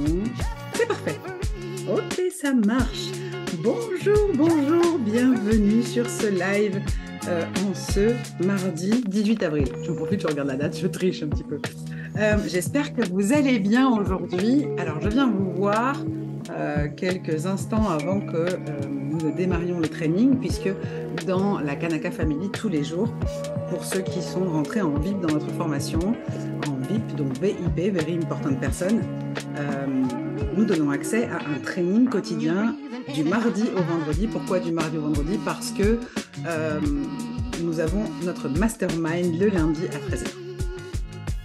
son. C'est parfait. Ok, ça marche. Bonjour, bienvenue sur ce live en ce mardi 18 avril. Je profite, je regarde la date, je triche un petit peu. J'espère que vous allez bien aujourd'hui. Alors, je viens vous voir quelques instants avant que nous ne démarrions le training, puisque dans la Kanaka Family, tous les jours, pour ceux qui sont rentrés en VIP dans notre formation, en VIP, donc VIP, Very Important Person, nous donnons accès à un training quotidien du mardi au vendredi. Pourquoi du mardi au vendredi? Parce que nous avons notre mastermind le lundi à 13h.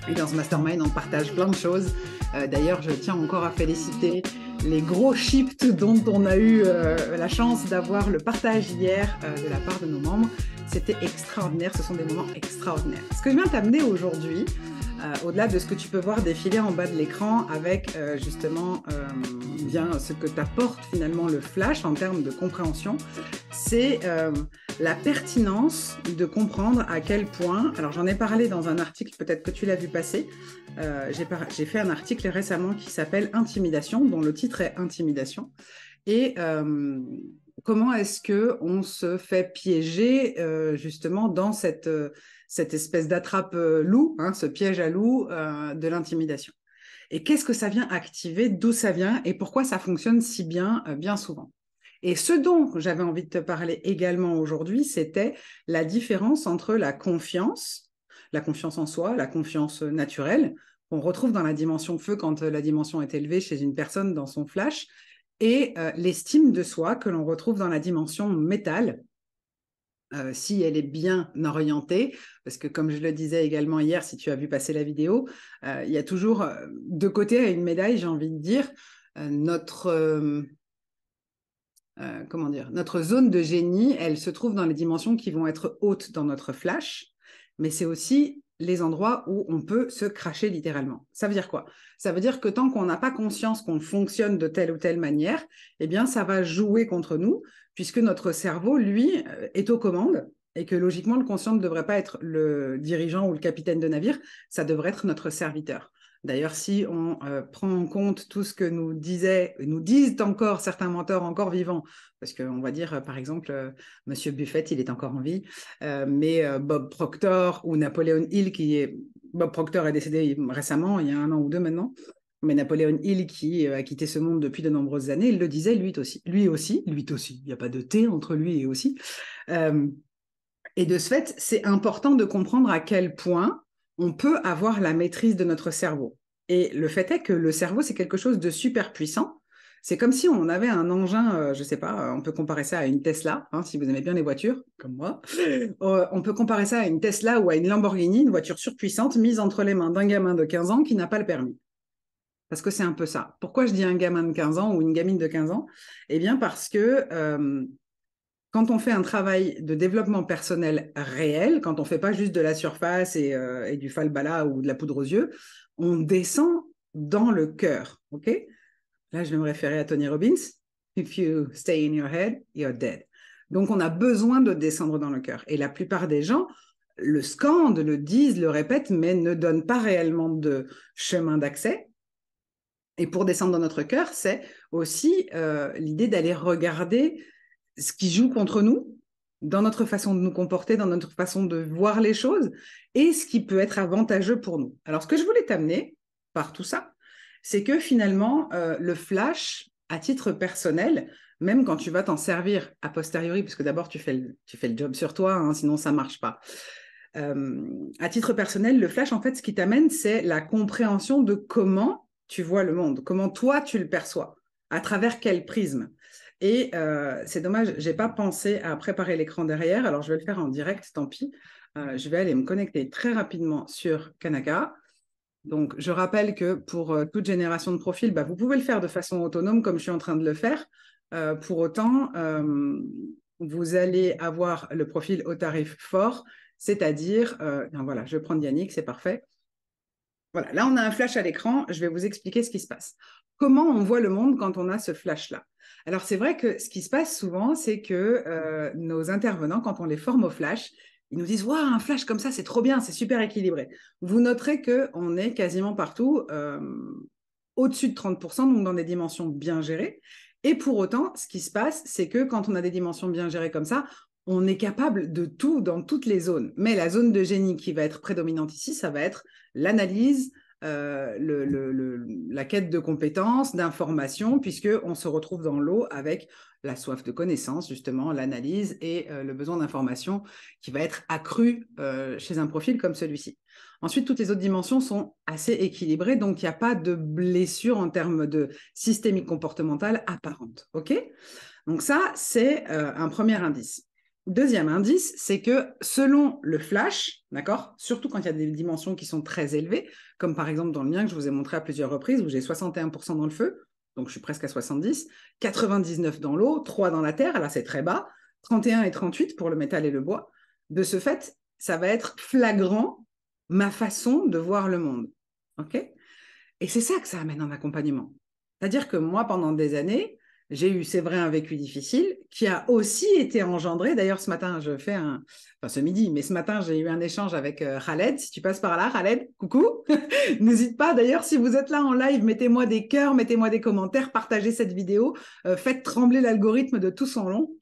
Et dans ce mastermind, on partage plein de choses. D'ailleurs, je tiens encore à féliciter les gros shifts dont on a eu la chance d'avoir le partage hier de la part de nos membres. C'était extraordinaire, ce sont des moments extraordinaires. Ce que je viens t'amener aujourd'hui, au-delà de ce que tu peux voir défiler en bas de l'écran avec justement bien ce que t'apporte finalement le flash en termes de compréhension, c'est la pertinence de comprendre à quel point, alors j'en ai parlé dans un article, peut-être que tu l'as vu passer, j'ai fait un article récemment qui s'appelle Intimidation, dont le titre est Intimidation, et comment est-ce qu'on se fait piéger justement dans cette espèce d'attrape-loup, ce piège à loup de l'intimidation. Et qu'est-ce que ça vient activer, d'où ça vient et pourquoi ça fonctionne si bien, bien souvent. Et ce dont j'avais envie de te parler également aujourd'hui, c'était la différence entre la confiance en soi, la confiance naturelle, qu'on retrouve dans la dimension feu quand la dimension est élevée chez une personne dans son flash, et l'estime de soi que l'on retrouve dans la dimension métal, si elle est bien orientée, parce que comme je le disais également hier, si tu as vu passer la vidéo, il y a toujours deux côtés à une médaille, j'ai envie de dire. Notre zone de génie, elle se trouve dans les dimensions qui vont être hautes dans notre flash, mais c'est aussi les endroits où on peut se cracher littéralement. Ça veut dire quoi? Ça veut dire que tant qu'on n'a pas conscience qu'on fonctionne de telle ou telle manière, eh bien, ça va jouer contre nous, puisque notre cerveau, lui, est aux commandes, et que logiquement, le conscient ne devrait pas être le dirigeant ou le capitaine de navire, ça devrait être notre serviteur. D'ailleurs, si on prend en compte tout ce que nous disent encore certains mentors encore vivants, parce qu'on va dire, par exemple, Monsieur Buffett, il est encore en vie, mais Bob Proctor ou Napoléon Hill, Bob Proctor est décédé récemment, il y a 1 an ou 2 maintenant, mais Napoléon Hill, qui a quitté ce monde depuis de nombreuses années, il le disait lui aussi, il n'y a pas de T entre lui et aussi. Et de ce fait, c'est important de comprendre à quel point on peut avoir la maîtrise de notre cerveau. Et le fait est que le cerveau, c'est quelque chose de super puissant. C'est comme si on avait un engin, je ne sais pas, on peut comparer ça à une Tesla, si vous aimez bien les voitures, comme moi. On peut comparer ça à une Tesla ou à une Lamborghini, une voiture surpuissante mise entre les mains d'un gamin de 15 ans qui n'a pas le permis. Parce que c'est un peu ça. Pourquoi je dis un gamin de 15 ans ou une gamine de 15 ans? Eh bien parce que quand on fait un travail de développement personnel réel, quand on ne fait pas juste de la surface et du falbala ou de la poudre aux yeux, on descend dans le cœur. Okay? Là, je vais me référer à Tony Robbins. If you stay in your head, you're dead. Donc, on a besoin de descendre dans le cœur. Et la plupart des gens le scandent, le disent, le répètent, mais ne donnent pas réellement de chemin d'accès. Et pour descendre dans notre cœur, c'est aussi l'idée d'aller regarder ce qui joue contre nous, dans notre façon de nous comporter, dans notre façon de voir les choses, et ce qui peut être avantageux pour nous. Alors, ce que je voulais t'amener par tout ça, c'est que finalement, le flash, à titre personnel, même quand tu vas t'en servir a posteriori, parce que d'abord, tu fais le job sur toi, sinon ça ne marche pas. À titre personnel, le flash, en fait, ce qui t'amène, c'est la compréhension de comment tu vois le monde, comment toi, tu le perçois, à travers quel prisme. Et c'est dommage, je n'ai pas pensé à préparer l'écran derrière, alors je vais le faire en direct, tant pis. Je vais aller me connecter très rapidement sur Kanaka. Donc, je rappelle que pour toute génération de profils, vous pouvez le faire de façon autonome comme je suis en train de le faire. Pour autant, vous allez avoir le profil au tarif fort, c'est-à-dire, voilà, je vais prendre Yannick, c'est parfait. Voilà, là, on a un flash à l'écran. Je vais vous expliquer ce qui se passe. Comment on voit le monde quand on a ce flash-là? Alors, c'est vrai que ce qui se passe souvent, c'est que nos intervenants, quand on les forme au flash, ils nous disent « Waouh, un flash comme ça, c'est trop bien, c'est super équilibré ». Vous noterez qu'on est quasiment partout au-dessus de 30%, donc dans des dimensions bien gérées. Et pour autant, ce qui se passe, c'est que quand on a des dimensions bien gérées comme ça, on est capable de tout dans toutes les zones. Mais la zone de génie qui va être prédominante ici, ça va être l'analyse, la quête de compétences, d'informations, puisqu'on se retrouve dans l'eau avec la soif de connaissance, justement, l'analyse et le besoin d'information qui va être accru chez un profil comme celui-ci. Ensuite, toutes les autres dimensions sont assez équilibrées, donc il n'y a pas de blessure en termes de systémique comportementale apparente. OK? Donc ça, c'est un premier indice. Deuxième indice, c'est que selon le flash, d'accord, surtout quand il y a des dimensions qui sont très élevées, comme par exemple dans le mien que je vous ai montré à plusieurs reprises, où j'ai 61% dans le feu, donc je suis presque à 70, 99 dans l'eau, 3 dans la terre, là c'est très bas, 31 et 38 pour le métal et le bois. De ce fait, ça va être flagrant ma façon de voir le monde. OK? Et c'est ça que ça amène en accompagnement. C'est-à-dire que moi, pendant des années, j'ai eu, c'est vrai, un vécu difficile qui a aussi été engendré. D'ailleurs, ce matin, enfin ce midi, mais ce matin, j'ai eu un échange avec Khaled. Si tu passes par là, Khaled, coucou. N'hésite pas. D'ailleurs, si vous êtes là en live, mettez-moi des cœurs, mettez-moi des commentaires, partagez cette vidéo, faites trembler l'algorithme de tout son long.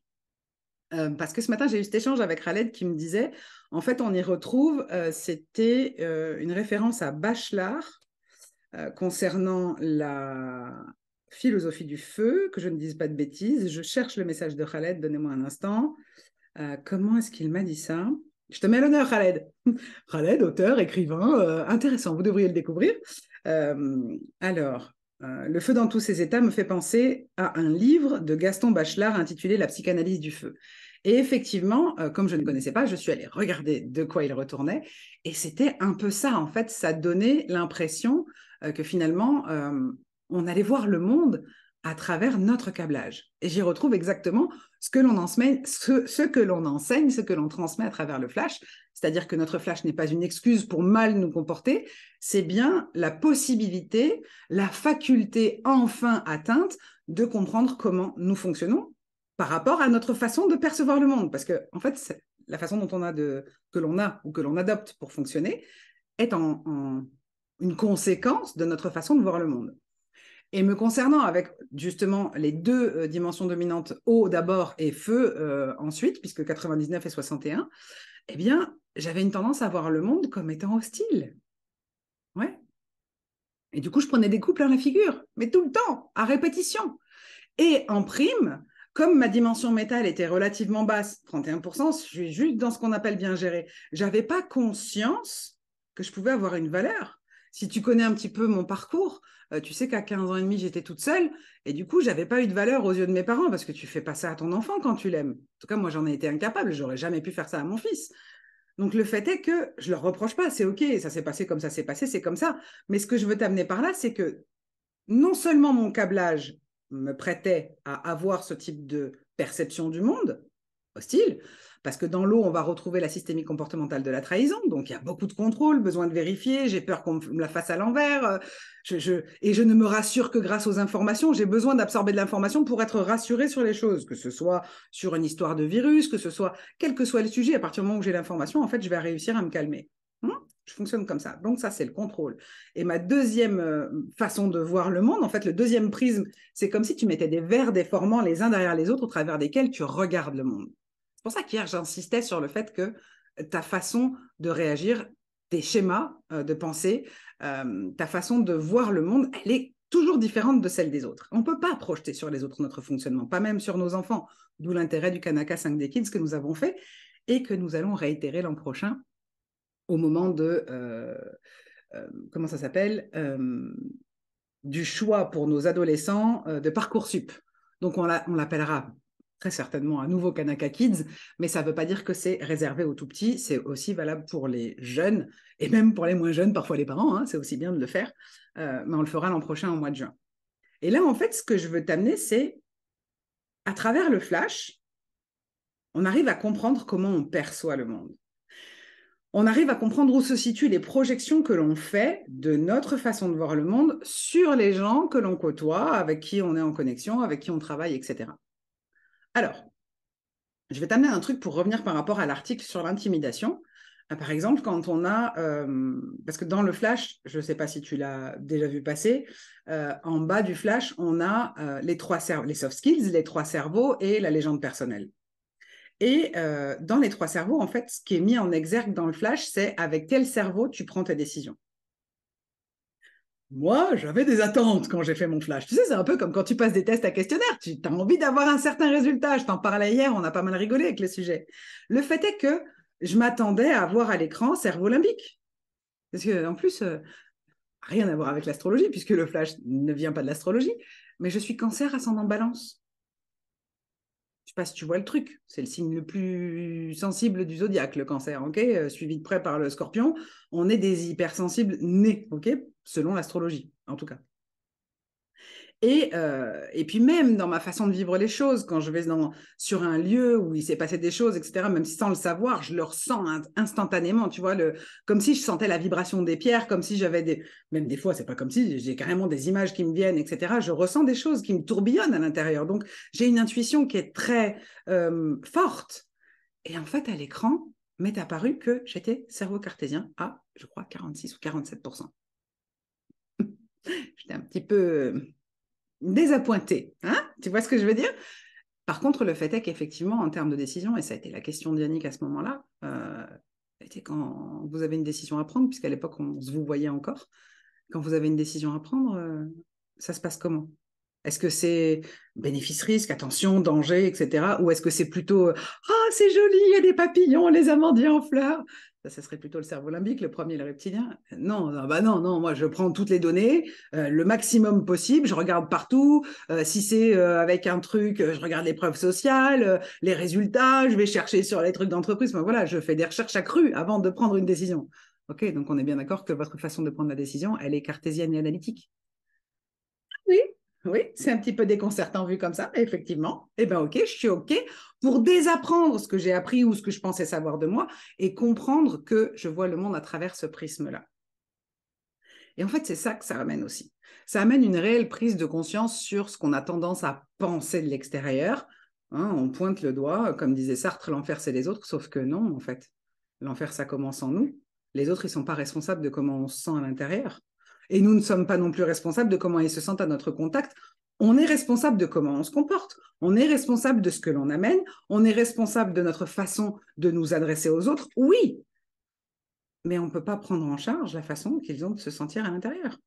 Parce que ce matin, j'ai eu cet échange avec Khaled qui me disait, en fait, on y retrouve, c'était une référence à Bachelard concernant la philosophie du feu, que je ne dise pas de bêtises. Je cherche le message de Khaled, donnez-moi un instant. Comment est-ce qu'il m'a dit ça? Je te mets à l'honneur, Khaled. Khaled, auteur, écrivain, intéressant, vous devriez le découvrir. Le feu dans tous ses états me fait penser à un livre de Gaston Bachelard intitulé La psychanalyse du feu. Et effectivement, comme je ne connaissais pas, je suis allée regarder de quoi il retournait. Et c'était un peu ça, en fait, ça donnait l'impression que finalement, on allait voir le monde à travers notre câblage. Et j'y retrouve exactement ce que l'on enseigne, ce que l'on transmet à travers le flash. C'est-à-dire que notre flash n'est pas une excuse pour mal nous comporter, c'est bien la possibilité, la faculté enfin atteinte de comprendre comment nous fonctionnons par rapport à notre façon de percevoir le monde. Parce que, en fait, la façon dont que l'on a ou que l'on adopte pour fonctionner est une conséquence de notre façon de voir le monde. Et me concernant avec justement les deux dimensions dominantes, eau d'abord et feu ensuite, puisque 99 et 61, eh bien, j'avais une tendance à voir le monde comme étant hostile. Ouais. Et du coup, je prenais des coups plein la figure, mais tout le temps, à répétition. Et en prime, comme ma dimension métal était relativement basse, 31%, je suis juste dans ce qu'on appelle bien géré. Je n'avais pas conscience que je pouvais avoir une valeur. Si tu connais un petit peu mon parcours, tu sais qu'à 15 ans et demi, j'étais toute seule. Et du coup, je n'avais pas eu de valeur aux yeux de mes parents parce que tu fais pas ça à ton enfant quand tu l'aimes. En tout cas, moi, j'en ai été incapable. J'aurais jamais pu faire ça à mon fils. Donc, le fait est que je leur reproche pas. C'est OK, ça s'est passé comme ça s'est passé, c'est comme ça. Mais ce que je veux t'amener par là, c'est que non seulement mon câblage me prêtait à avoir ce type de perception du monde hostile, parce que dans l'eau, on va retrouver la systémique comportementale de la trahison, donc il y a beaucoup de contrôle, besoin de vérifier, j'ai peur qu'on me la fasse à l'envers, et je ne me rassure que grâce aux informations, j'ai besoin d'absorber de l'information pour être rassuré sur les choses, que ce soit sur une histoire de virus, que ce soit, quel que soit le sujet, à partir du moment où j'ai l'information, en fait, je vais réussir à me calmer. Je fonctionne comme ça. Donc ça, c'est le contrôle. Et ma deuxième façon de voir le monde, en fait, le deuxième prisme, c'est comme si tu mettais des verres déformants les uns derrière les autres au travers desquels tu regardes le monde. C'est pour ça qu'hier, j'insistais sur le fait que ta façon de réagir, tes schémas de pensée, ta façon de voir le monde, elle est toujours différente de celle des autres. On ne peut pas projeter sur les autres notre fonctionnement, pas même sur nos enfants, d'où l'intérêt du Kanaka 5D Kids que nous avons fait et que nous allons réitérer l'an prochain au moment de, comment ça s'appelle, du choix pour nos adolescents de Parcoursup. Donc, on l'appellera très certainement un nouveau Kanaka Kids, mais ça ne veut pas dire que c'est réservé aux tout petits, c'est aussi valable pour les jeunes, et même pour les moins jeunes, parfois les parents, hein, c'est aussi bien de le faire, mais on le fera l'an prochain au mois de juin. Et là, en fait, ce que je veux t'amener, c'est, à travers le flash, on arrive à comprendre comment on perçoit le monde. On arrive à comprendre où se situent les projections que l'on fait de notre façon de voir le monde sur les gens que l'on côtoie, avec qui on est en connexion, avec qui on travaille, etc. Alors, je vais t'amener un truc pour revenir par rapport à l'article sur l'intimidation. Par exemple, quand on a, parce que dans le flash, je ne sais pas si tu l'as déjà vu passer, en bas du flash, on a les soft skills, les 3 cerveaux et la légende personnelle. Et dans les 3 cerveaux, en fait, ce qui est mis en exergue dans le flash, c'est avec quel cerveau tu prends tes décisions. Moi, j'avais des attentes quand j'ai fait mon flash. Tu sais, c'est un peu comme quand tu passes des tests à questionnaire. Tu as envie d'avoir un certain résultat. Je t'en parlais hier, on a pas mal rigolé avec le sujet. Le fait est que je m'attendais à voir à l'écran cerveau limbique. Parce que, en plus, rien à voir avec l'astrologie, puisque le flash ne vient pas de l'astrologie. Mais je suis cancer ascendant balance. Je sais pas si tu vois le truc. C'est le signe le plus sensible du zodiaque, le cancer, ok, suivi de près par le scorpion. On est des hypersensibles nés, ok, selon l'astrologie, en tout cas. Et puis même dans ma façon de vivre les choses, quand je vais sur un lieu où il s'est passé des choses, etc., même sans le savoir, je le ressens instantanément, tu vois, comme si je sentais la vibration des pierres, comme si j'avais même des fois, c'est pas comme si, j'ai carrément des images qui me viennent, etc. Je ressens des choses qui me tourbillonnent à l'intérieur. Donc, j'ai une intuition qui est très forte. Et en fait, à l'écran, m'est apparu que j'étais cerveau cartésien à, je crois, 46 ou 47%. J'étais un petit peu désappointé. Hein, tu vois ce que je veux dire? Par contre, le fait est qu'effectivement, en termes de décision, et ça a été la question d'Yannick à ce moment-là, était quand vous avez une décision à prendre, puisqu'à l'époque, on se vous voyait encore, quand vous avez une décision à prendre, ça se passe comment? Est-ce que c'est bénéfice-risque, attention, danger, etc. Ou est-ce que c'est plutôt ah, c'est joli, il y a des papillons, les amandiers en fleurs. Ça serait plutôt le cerveau limbique, le premier, le reptilien. Non, bah non, non, moi je prends toutes les données, le maximum possible, je regarde partout. Si c'est avec un truc, je regarde les preuves sociales, les résultats, je vais chercher sur les trucs d'entreprise. Enfin, voilà, je fais des recherches accrues avant de prendre une décision. Ok, donc on est bien d'accord que votre façon de prendre la décision, elle est cartésienne et analytique. Oui, oui, c'est un petit peu déconcertant vu comme ça, mais effectivement. Eh bien, ok, je suis ok pour désapprendre ce que j'ai appris ou ce que je pensais savoir de moi et comprendre que je vois le monde à travers ce prisme-là. Et en fait, c'est ça que ça amène aussi. Ça amène une réelle prise de conscience sur ce qu'on a tendance à penser de l'extérieur. Hein, on pointe le doigt, comme disait Sartre, l'enfer, c'est les autres, sauf que non, en fait. L'enfer, ça commence en nous. Les autres, ils ne sont pas responsables de comment on se sent à l'intérieur. Et nous ne sommes pas non plus responsables de comment ils se sentent à notre contact. On est responsable de comment on se comporte. On est responsable de ce que l'on amène. On est responsable de notre façon de nous adresser aux autres. Oui, mais on ne peut pas prendre en charge la façon qu'ils ont de se sentir à l'intérieur.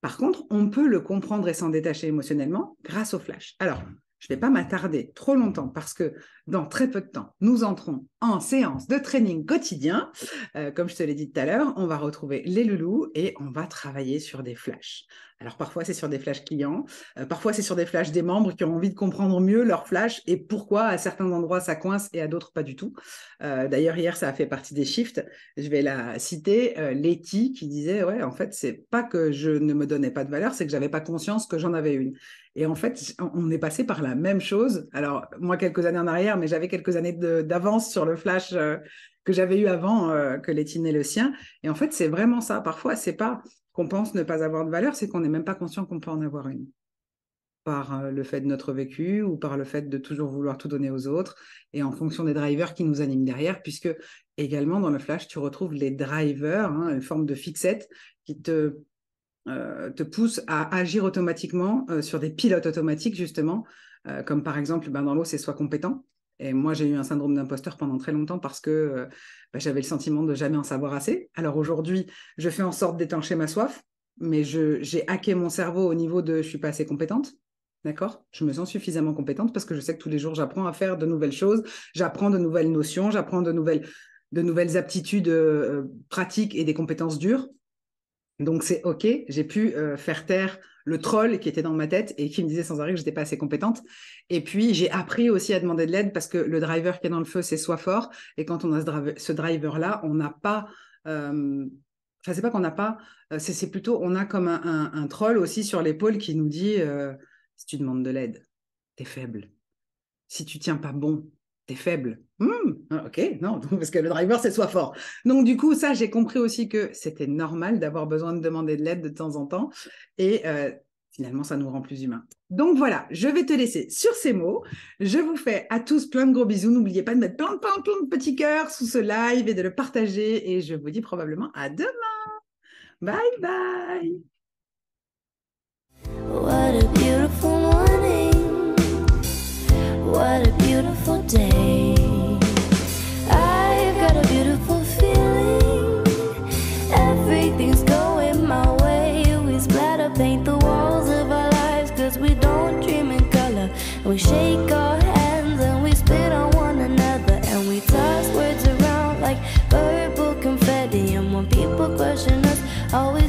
Par contre, on peut le comprendre et s'en détacher émotionnellement grâce au flash. Alors, je ne vais pas m'attarder trop longtemps parce que dans très peu de temps, nous entrons en séance de training quotidien. Comme je te l'ai dit tout à l'heure, on va retrouver les loulous et on va travailler sur des flashs. Alors parfois, c'est sur des flashs clients, parfois, c'est sur des flashs des membres qui ont envie de comprendre mieux leur flash et pourquoi à certains endroits ça coince et à d'autres pas du tout. D'ailleurs, hier, ça a fait partie des shifts. Je vais la citer, Letty, qui disait, ouais, en fait, c'est pas que je ne me donnais pas de valeur, c'est que j'avais pas conscience que j'en avais une. Et en fait, on est passé par la même chose. Alors, moi, quelques années en arrière, mais j'avais quelques années d'avance sur le flash que j'avais eu avant que Letty n'ait le sien. Et en fait, c'est vraiment ça. Parfois, c'est pas qu'on pense ne pas avoir de valeur, c'est qu'on n'est même pas conscient qu'on peut en avoir une. Par le fait de notre vécu ou par le fait de toujours vouloir tout donner aux autres et en fonction des drivers qui nous animent derrière, puisque également dans le flash, tu retrouves les drivers, hein, une forme de fixette qui te pousse à agir automatiquement sur des pilotes automatiques, justement, comme par exemple, dans l'eau, c'est sois compétent. Et moi, j'ai eu un syndrome d'imposteur pendant très longtemps parce que j'avais le sentiment de jamais en savoir assez. Alors aujourd'hui, je fais en sorte d'étancher ma soif, mais j'ai hacké mon cerveau au niveau de je suis pas assez compétente. D'accord? Je me sens suffisamment compétente parce que je sais que tous les jours, j'apprends à faire de nouvelles choses, j'apprends de nouvelles notions, j'apprends de nouvelles aptitudes pratiques et des compétences dures. Donc, c'est OK, j'ai pu faire taire le troll qui était dans ma tête et qui me disait sans arrêt que je n'étais pas assez compétente. Et puis, j'ai appris aussi à demander de l'aide parce que le driver qui est dans le feu, c'est soit fort. Et quand on a ce driver-là, on n'a pas... Enfin, c'est pas qu'on n'a pas... c'est plutôt, on a comme un troll aussi sur l'épaule qui nous dit si tu demandes de l'aide, t'es faible. Si tu tiens pas bon, t'es faible. Ok, non, parce que le driver, c'est soit fort. Donc, du coup, ça, j'ai compris aussi que c'était normal d'avoir besoin de demander de l'aide de temps en temps. Et finalement, ça nous rend plus humains. Donc voilà, je vais te laisser sur ces mots. Je vous fais à tous plein de gros bisous. N'oubliez pas de mettre plein de petits cœurs sous ce live et de le partager. Et je vous dis probablement à demain. Bye bye. What a beautiful morning. What a beautiful day. I've got a beautiful feeling. Everything's going my way. We splatter paint the walls of our lives, 'cause we don't dream in color. We shake our hands and we spit on one another, and we toss words around like purple confetti. And when people question us, always